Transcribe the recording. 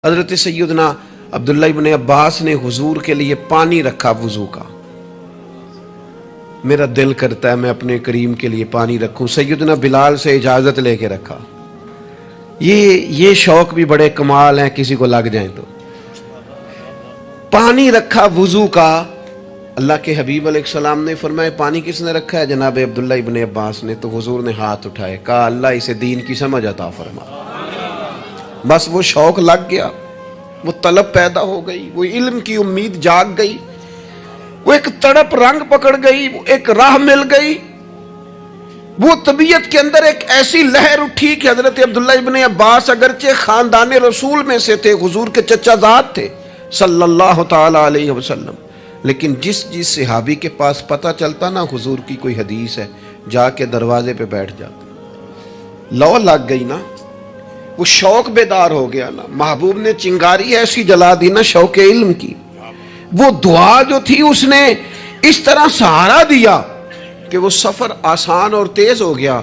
حضرت سیدنا عبداللہ ابن عباس نے حضور کے لیے پانی رکھا وضو کا. میرا دل کرتا ہے میں اپنے کریم کے لیے پانی رکھوں. سیدنا بلال سے اجازت لے کے رکھا. یہ شوق بھی بڑے کمال ہیں، کسی کو لگ جائیں تو. پانی رکھا وضو کا. اللہ کے حبیب علیہ السلام نے فرمایا پانی کس نے رکھا ہے؟ جناب عبداللہ ابن عباس نے. تو حضور نے ہاتھ اٹھائے، کہا اللہ اسے دین کی سمجھ عطا فرما. بس وہ شوق لگ گیا، وہ طلب پیدا ہو گئی، وہ علم کی امید جاگ گئی، وہ ایک تڑپ رنگ پکڑ گئی، وہ ایک راہ مل گئی. وہ طبیعت کے اندر ایک ایسی لہر اٹھی کہ حضرت عبداللہ ابن عباس اگرچہ خاندان رسول میں سے تھے، حضور کے چچا زاد تھے صلی اللہ تعالی علیہ وسلم، لیکن جس صحابی کے پاس پتہ چلتا نا حضور کی کوئی حدیث ہے، جا کے دروازے پہ بیٹھ جاتا. لو لگ گئی نا، وہ شوق بیدار ہو گیا نا. محبوب نے چنگاری ایسی جلا دی نا شوق علم کی. وہ دعا جو تھی اس نے اس طرح سہارا دیا کہ وہ سفر آسان اور تیز ہو گیا.